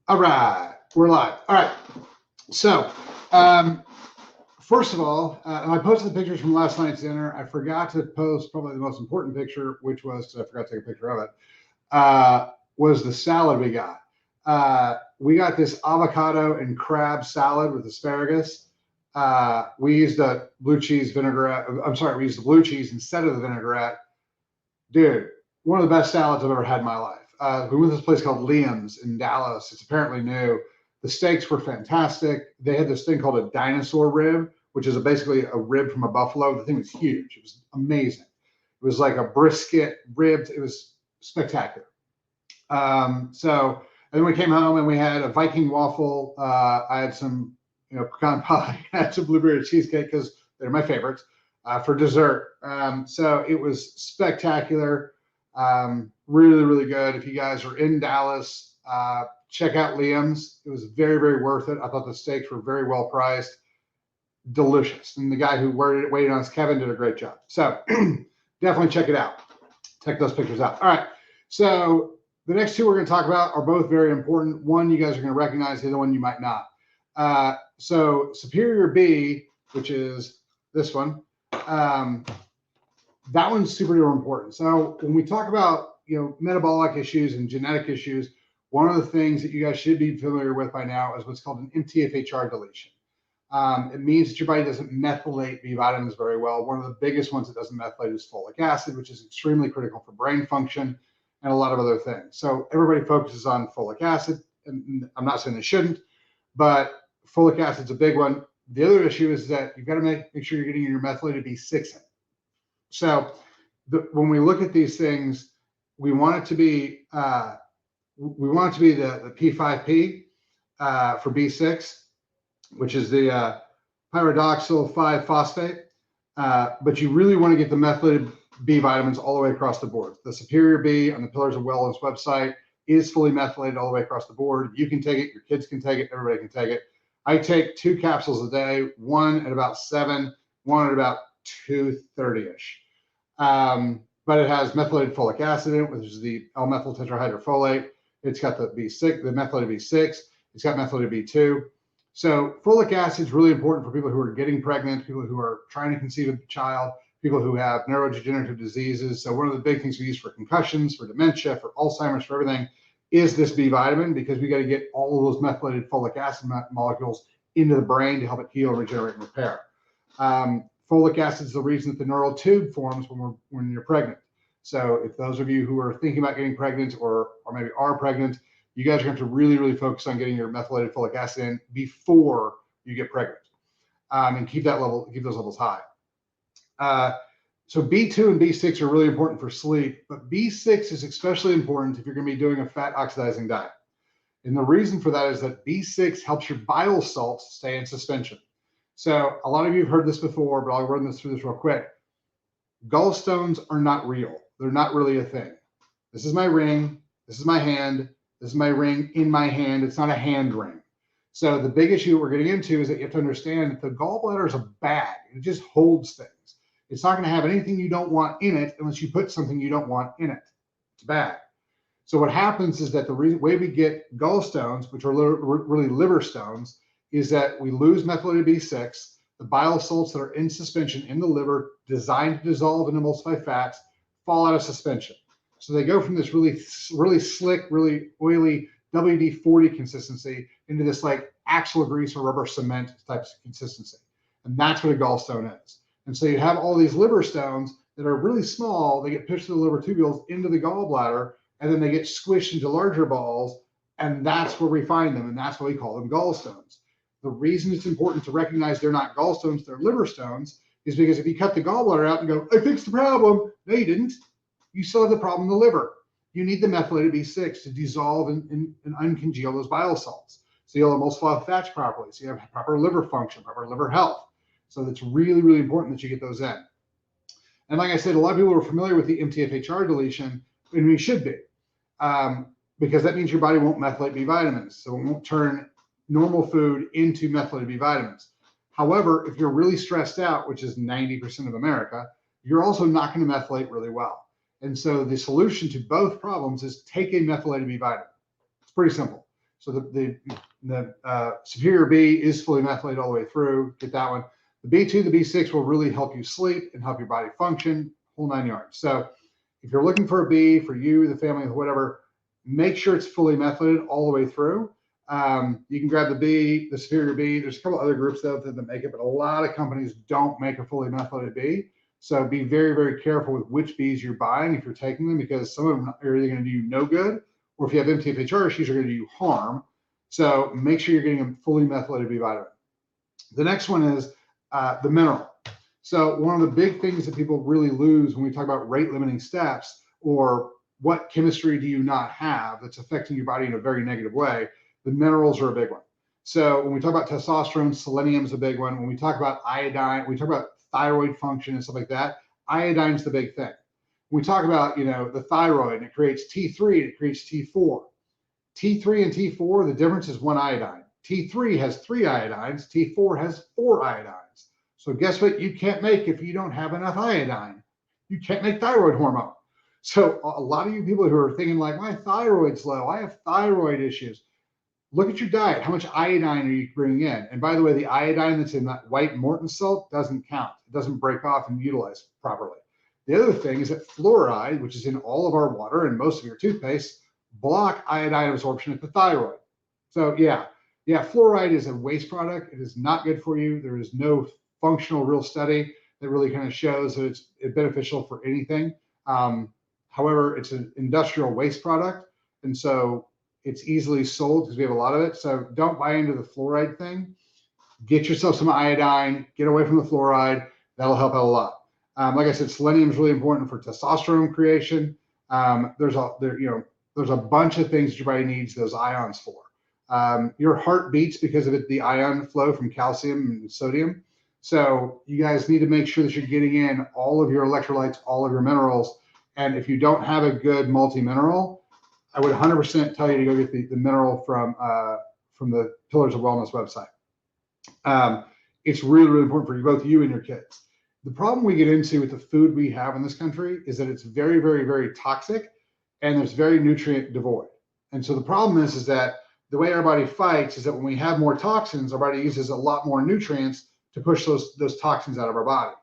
All right, we're live. All right. So, first of all, I posted the pictures from last night's dinner. I forgot to post probably the most important picture, which was I forgot to take a picture of it. Was the salad we got. We got this avocado and crab salad with asparagus. We used a blue cheese vinaigrette. I'm sorry, we used the blue cheese instead of the vinaigrette. Dude, one of the best salads I've ever had in my life. We went to this place called Liam's in Dallas. It's apparently new. The steaks were fantastic. They had this thing called a dinosaur rib, which is basically a rib from a buffalo. The thing was huge. It was amazing. It was like a brisket ribbed. It was spectacular. And then we came home and we had a Viking waffle. I had some, pecan pie. I had some blueberry cheesecake because they're my favorites for dessert. So it was spectacular. Really, really good. If you guys are in Dallas, check out Liam's. It was very, very worth it. I thought the steaks were very well priced, delicious. And the guy who waited on us, Kevin, did a great job. So definitely check it out. Check those pictures out. All right. So the next two we're going to talk about are both very important. One you guys are going to recognize, the other one you might not. So superior B, which is this one, that one's super duper important. So when we talk about metabolic issues and genetic issues, one of the things that you guys should be familiar with by now is what's called an MTHFR deletion. It means that your body doesn't methylate B vitamins very well. One of the biggest ones that doesn't methylate is folic acid, which is extremely critical for brain function and a lot of other things. So everybody focuses on folic acid, and I'm not saying they shouldn't, but folic acid's a big one. The other issue is that you've got to make sure you're getting your methylated B6 in. So when we look at these things, we want it to be the P5P for B6, which is the pyridoxal 5-phosphate. But you really want to get the methylated B vitamins all the way across the board. The Superior B on the Pillars of Wellness website is fully methylated all the way across the board. You can take it, your kids can take it, everybody can take it. I take 2 capsules a day, one at about 7, one at about 2:30-ish. But it has methylated folic acid in it, which is the L-methyl tetrahydrofolate. It's got the B6, the methylated B6. It's got methylated B2. So folic acid is really important for people who are getting pregnant, people who are trying to conceive a child, people who have neurodegenerative diseases. So one of the big things we use for concussions, for dementia, for Alzheimer's, for everything is this B vitamin, because we got to get all of those methylated folic acid molecules into the brain to help it heal, regenerate, and repair. Folic acid is the reason that the neural tube forms when you're pregnant. So if those of you who are thinking about getting pregnant or maybe are pregnant, you guys are going to have to really, really focus on getting your methylated folic acid in before you get pregnant, and keep those levels high. So B2 and B6 are really important for sleep, but B6 is especially important if you're going to be doing a fat oxidizing diet. And the reason for that is that B6 helps your bile salts stay in suspension. So a lot of you have heard this before, but I'll run through this real quick. Gallstones are not real. They're not really a thing. This is my ring. This is my hand. This is my ring in my hand. It's not a hand ring. So the big issue we're getting into is that you have to understand that the gallbladder is a bag. It just holds things. It's not going to have anything you don't want in it unless you put something you don't want in it. It's a bag. So what happens is that the way we get gallstones, which are really liver stones, is that we lose methylated B6. The bile salts that are in suspension in the liver, designed to dissolve and emulsify fats, fall out of suspension. So they go from this really, really slick, really oily WD-40 consistency into this like axle grease or rubber cement type of consistency. And that's what a gallstone is. And so you have all these liver stones that are really small. They get pushed through the liver tubules into the gallbladder, and then they get squished into larger balls. And that's where we find them. And that's why we call them gallstones. The reason it's important to recognize they're not gallstones, they're liver stones, is because if you cut the gallbladder out and go, I fixed the problem. No, you didn't. You still have the problem in the liver. You need the methylated B6 to dissolve and uncongeal those bile salts. So you'll emulsify fats properly. So you have proper liver function, proper liver health. So it's really, really important that you get those in. And like I said, a lot of people are familiar with the MTHFR deletion, and we should be, because that means your body won't methylate B vitamins. So it won't turn normal food into methylated B vitamins. However, if you're really stressed out, which is 90% of America, you're also not going to methylate really well. And so the solution to both problems is take a methylated B vitamin. It's pretty simple. So the superior B is fully methylated all the way through. Get that one. The B2, the B6 will really help you sleep and help your body function, whole 9 yards. So if you're looking for a B for you, the family, whatever, make sure it's fully methylated all the way through. You can grab the B, the superior B. There's a couple other groups though that make it, but a lot of companies don't make a fully methylated B. So be very, very careful with which Bs you're buying if you're taking them, because some of them are either going to do you no good, or if you have MTHFR issues, are going to do you harm. So make sure you're getting a fully methylated B vitamin. The next one is the mineral. So one of the big things that people really lose when we talk about rate limiting steps, or what chemistry do you not have that's affecting your body in a very negative way, the minerals are a big one. So when we talk about testosterone, selenium is a big one. When we talk about iodine, we talk about thyroid function and stuff like that, iodine's the big thing. When we talk about, the thyroid, and it creates T3, and it creates T4. T3 and T4, the difference is 1 iodine. T3 has 3 iodines, T4 has 4 iodines. So guess what you can't make if you don't have enough iodine? You can't make thyroid hormone. So a lot of you people who are thinking like, my thyroid's low, I have thyroid issues. Look at your diet. How much iodine are you bringing in? And by the way, the iodine that's in that white Morton salt doesn't count. It doesn't break off and utilize properly. The other thing is that fluoride, which is in all of our water and most of your toothpaste, block iodine absorption at the thyroid. So yeah, fluoride is a waste product. It is not good for you. There is no functional real study that really kind of shows that it's beneficial for anything. However, it's an industrial waste product. And so it's easily sold because we have a lot of it. So don't buy into the fluoride thing. Get yourself some iodine, get away from the fluoride. That'll help out a lot. Like I said, selenium is really important for testosterone creation. There's a bunch of things that your body needs those ions for. Your heart beats because of the ion flow from calcium and sodium. So you guys need to make sure that you're getting in all of your electrolytes, all of your minerals. And if you don't have a good multi-mineral, I would 100% tell you to go get the mineral from the Pillars of Wellness website. It's really, really important for both you and your kids. The problem we get into with the food we have in this country is that it's very, very, very toxic, and it's very nutrient devoid. And so the problem is that the way our body fights is that when we have more toxins, our body uses a lot more nutrients to push those toxins out of our body.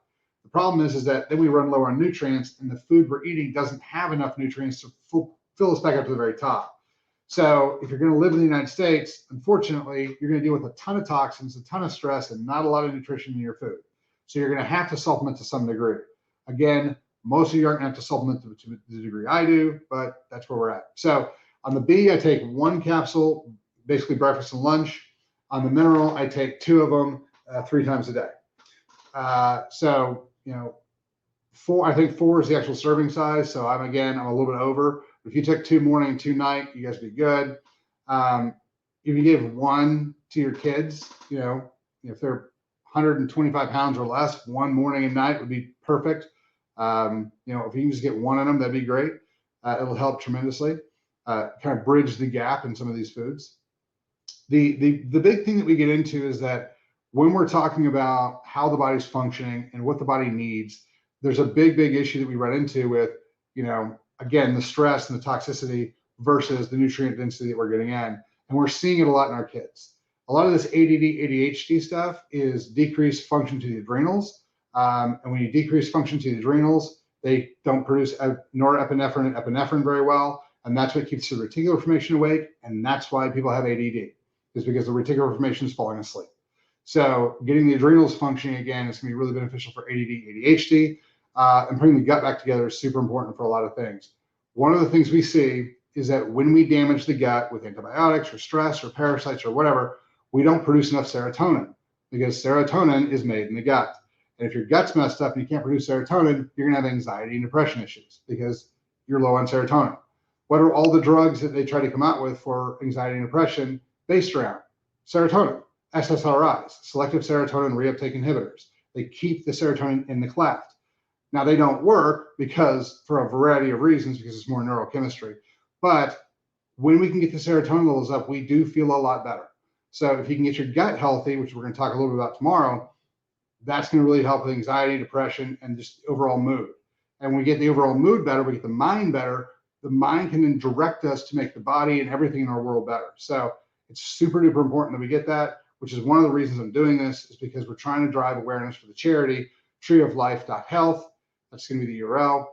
The problem is that then we run low on nutrients, and the food we're eating doesn't have enough nutrients to fill us back up to the very top. So if you're going to live in the United States, unfortunately, you're going to deal with a ton of toxins, a ton of stress, and not a lot of nutrition in your food. So you're going to have to supplement to some degree. Again, most of you aren't going to have to supplement to the degree I do, but that's where we're at. So on the B, I take 1 capsule, basically breakfast and lunch. On the mineral, I take 2 of them 3 times a day. I think 4 is the actual serving size. So I'm a little bit over. If you took 2 morning and 2 night, you guys would be good. If you gave 1 to your kids, if they're 125 pounds or less, 1 morning and night would be perfect. If you can just get 1 of them, that'd be great. It'll help tremendously. Kind of bridge the gap in some of these foods. The big thing that we get into is that when we're talking about how the body's functioning and what the body needs, there's a big issue that we run into with, again, the stress and the toxicity versus the nutrient density that we're getting in. And we're seeing it a lot in our kids. A lot of this ADD, ADHD stuff is decreased function to the adrenals. And when you decrease function to the adrenals, they don't produce norepinephrine and epinephrine very well. And that's what keeps the reticular formation awake. And that's why people have ADD, is because the reticular formation is falling asleep. So getting the adrenals functioning again is going to be really beneficial for ADD, ADHD. And putting the gut back together is super important for a lot of things. One of the things we see is that when we damage the gut with antibiotics or stress or parasites or whatever, we don't produce enough serotonin, because serotonin is made in the gut. And if your gut's messed up and you can't produce serotonin, you're going to have anxiety and depression issues because you're low on serotonin. What are all the drugs that they try to come out with for anxiety and depression based around? Serotonin, SSRIs, selective serotonin reuptake inhibitors. They keep the serotonin in the cleft. Now, they don't work because for a variety of reasons, because it's more neurochemistry. But when we can get the serotonin levels up, we do feel a lot better. So if you can get your gut healthy, which we're going to talk a little bit about tomorrow, that's going to really help with anxiety, depression, and just overall mood. And when we get the overall mood better, we get the mind better. The mind can then direct us to make the body and everything in our world better. So It's super duper important that we get that, which is one of the reasons I'm doing this, is because we're trying to drive awareness for the charity, treeoflife.health. That's going to be the URL.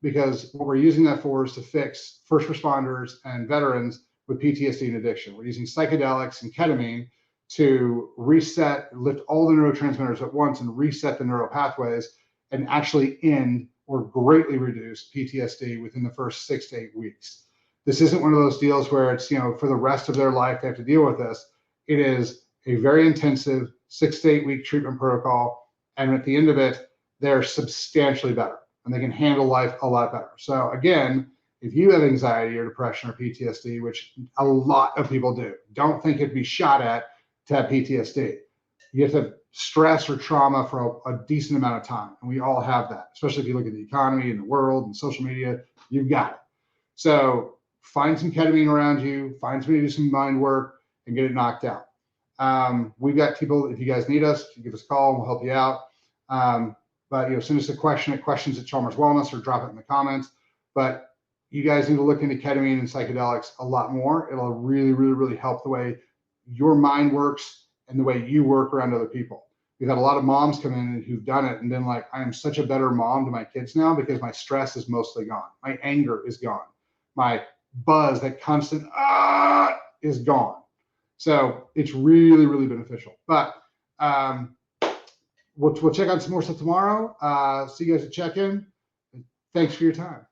Because what we're using that for is to fix first responders and veterans with PTSD and addiction. We're using psychedelics and ketamine to reset, lift all the neurotransmitters at once and reset the neural pathways and actually end or greatly reduce PTSD within the first 6 to 8 weeks. This isn't one of those deals where it's, for the rest of their life they have to deal with this. It is a very intensive 6 to 8 week treatment protocol. And at the end of it, they're substantially better and they can handle life a lot better. So again, if you have anxiety or depression or PTSD, which a lot of people do, don't think it'd be shot at to have PTSD. You have to have stress or trauma for a decent amount of time. And we all have that, especially if you look at the economy and the world and social media, you've got it. So find some ketamine around you, find somebody to do some mind work and get it knocked out. We've got people, if you guys need us, give us a call and we'll help you out. But send us a question at questions@Chalmers Wellness or drop it in the comments. But you guys need to look into ketamine and psychedelics a lot more. It'll really, really, really help the way your mind works and the way you work around other people. We've had a lot of moms come in who've done it and been like, I am such a better mom to my kids now because my stress is mostly gone. My anger is gone. My buzz, that constant is gone. So it's really, really beneficial. But we'll check out some more stuff tomorrow. See you guys at check-in. Thanks for your time.